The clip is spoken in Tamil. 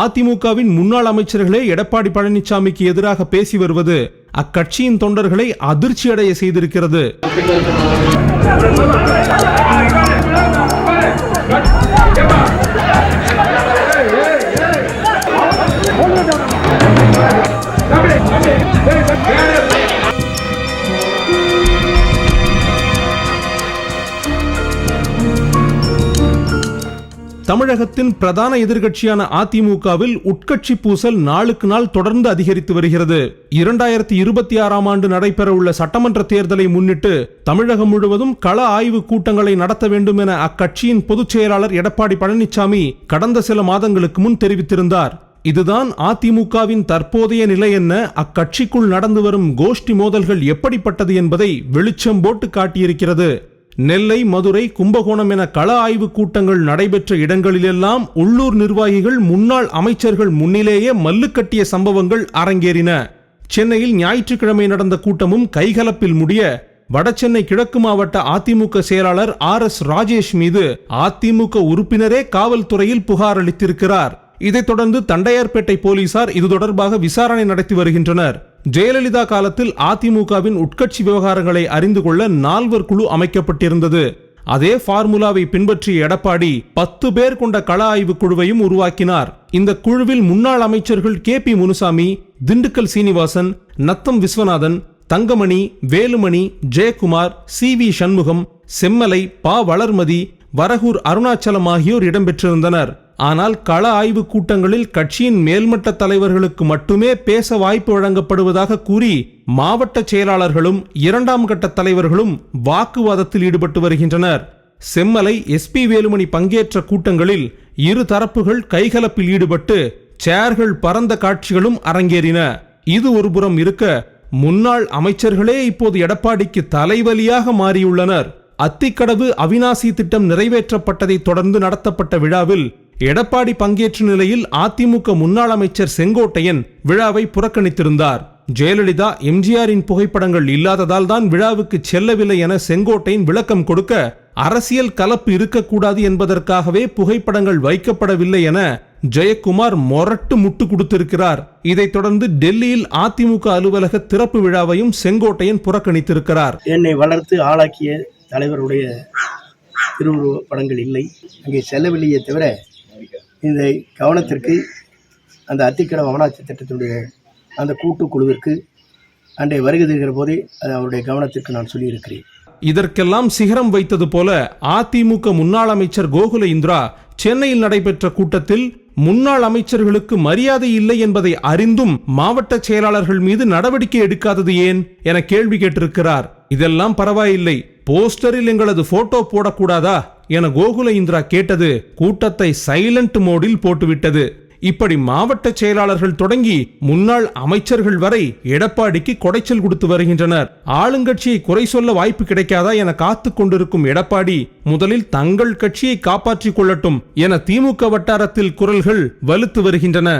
அதிமுகவின் முன்னாள் அமைச்சர்களே எடப்பாடி பழனிசாமிக்கு எதிராக பேசி வருவது அக்கட்சியின் தொண்டர்களை அதிர்ச்சியடைய செய்திருக்கிறது. தமிழகத்தின் பிரதான எதிர்க்கட்சியான அதிமுகவில் உட்கட்சி பூசல் நாளுக்கு நாள் தொடர்ந்து அதிகரித்து வருகிறது. 2026ஆம் ஆண்டு நடைபெற உள்ள சட்டமன்ற தேர்தலை முன்னிட்டு தமிழகம் முழுவதும் கள ஆய்வு கூட்டங்களை நடத்த வேண்டும் என அக்கட்சியின் பொதுச் செயலாளர் எடப்பாடி பழனிசாமி கடந்த சில மாதங்களுக்கு முன் தெரிவித்திருந்தார். இதுதான் அதிமுகவின் தற்போதைய நிலை என்ன, அக்கட்சிக்குள் நடந்து வரும் கோஷ்டி மோதல்கள் எப்படிப்பட்டது என்பதை வெளிச்சம் போட்டு காட்டியிருக்கிறது. நெல்லை, மதுரை, கும்பகோணம் என கள ஆய்வு கூட்டங்கள் நடைபெற்ற இடங்களிலெல்லாம் உள்ளூர் நிர்வாகிகள் முன்னாள் அமைச்சர்கள் முன்னிலேயே மல்லுக்கட்டிய சம்பவங்கள் அரங்கேறின. சென்னையில் ஞாயிற்றுக்கிழமை நடந்த கூட்டமும் கைகலப்பில் முடிய வடசென்னை கிழக்கு மாவட்ட அதிமுக செயலாளர் RS ராஜேஷ் மீது அதிமுக உறுப்பினரே காவல்துறையில் புகார் அளித்திருக்கிறார். இதைத் தொடர்ந்து தண்டையார்பேட்டை போலீசார் இது தொடர்பாக விசாரணை நடத்தி வருகின்றனர். ஜெயலலிதா காலத்தில் அதிமுகவின் உட்கட்சி விவகாரங்களை அறிந்து கொள்ள 4 குழு அமைக்கப்பட்டிருந்தது. அதே பார்முலாவை பின்பற்றிய எடப்பாடி 10 பேர் கொண்ட கள ஆய்வு குழுவையும் உருவாக்கினார். இந்த குழுவில் முன்னாள் அமைச்சர்கள் KP முனுசாமி, திண்டுக்கல் சீனிவாசன், நத்தம் விஸ்வநாதன், தங்கமணி, வேலுமணி, ஜெயக்குமார், CV சண்முகம், செம்மலை, வளர்மதி, வரகூர் அருணாச்சலம் ஆகியோர் இடம்பெற்றிருந்தனர். ஆனால் கள ஆய்வு கூட்டங்களில் கட்சியின் மேல்மட்ட தலைவர்களுக்கு மட்டுமே பேச வாய்ப்பு வழங்கப்படுவதாக கூறி மாவட்ட செயலாளர்களும் 2ஆம் கட்ட தலைவர்களும் வாக்குவாதத்தில் ஈடுபட்டு வருகின்றனர். செம்மலை, SP வேலுமணி பங்கேற்ற கூட்டங்களில் இரு தரப்புகள் கைகலப்பில் ஈடுபட்டு சேர்கள் பறந்த காட்சிகளும் அரங்கேறின. இது ஒருபுறம் இருக்க, முன்னாள் அமைச்சர்களே இப்போது எடப்பாடிக்கு தலைவலியாக மாறியுள்ளனர். அத்திக்கடவு அவிநாசி திட்டம் நிறைவேற்றப்பட்டதை தொடர்ந்து நடத்தப்பட்ட விழாவில் எடப்பாடி பங்கேற்ற நிலையில் அதிமுக முன்னாள் அமைச்சர் செங்கோட்டையன் விழாவை புறக்கணித்திருந்தார். ஜெயலலிதா, MGRின் புகைப்படங்கள் இல்லாததால் தான் விழாவுக்கு செல்லவில்லை என செங்கோட்டையன் விளக்கம் கொடுக்க, அரசியல் கலப்பு இருக்கக்கூடாது என்பதற்காகவே புகைப்படங்கள் வைக்கப்படவில்லை என ஜெயக்குமார் மொரட்டு முட்டு கொடுத்திருக்கிறார். இதைத் தொடர்ந்து டெல்லியில் அதிமுக அலுவலக திறப்பு விழாவையும் செங்கோட்டையன் புறக்கணித்திருக்கிறார். என்னை வளர்த்து ஆளாக்கிய தலைவருடைய திருவுருவ படங்கள் இல்லை, அங்கே செல்லவில்லையே தவிர இந்த கவனத்திற்கு அந்த அத்திக்கடவு அவனாட்சி திட்டத்துடைய அந்த கூட்டுக்குழுவிற்கு அன்றைய வருகை தருகிற போதே அது அவருடைய கவனத்திற்கு நான் சொல்லியிருக்கிறேன். இதற்கெல்லாம் சிகரம் வைத்தது போல அதிமுக முன்னாள் அமைச்சர் கோகுல இந்திரா சென்னையில் நடைபெற்ற கூட்டத்தில் முன்னாள் அமைச்சர்களுக்கு மரியாதை இல்லை என்பதை அறிந்தும் மாவட்ட செயலாளர்கள் மீது நடவடிக்கை எடுக்காதது ஏன் என கேள்வி கேட்டிருக்கிறார். இதெல்லாம் பரவாயில்லை, போஸ்டரில் எங்களது போட்டோ போடக்கூடாதா என கோகுல இந்திரா கேட்டது கூட்டத்தை சைலண்ட் மோடில் போட்டுவிட்டது. இப்படி மாவட்ட செயலாளர்கள் தொடங்கி முன்னாள் அமைச்சர்கள் வரை எடப்பாடிக்கு கொடைச்சல் கொடுத்து வருகின்றனர். ஆளுங்கட்சியை குறை சொல்ல வாய்ப்பு கிடைக்காதா என காத்து கொண்டிருக்கும் எடப்பாடி முதலில் தங்கள் கட்சியை காப்பாற்றிக் கொள்ளட்டும் என திமுக வட்டாரத்தில் குரல்கள் வலுத்து வருகின்றன.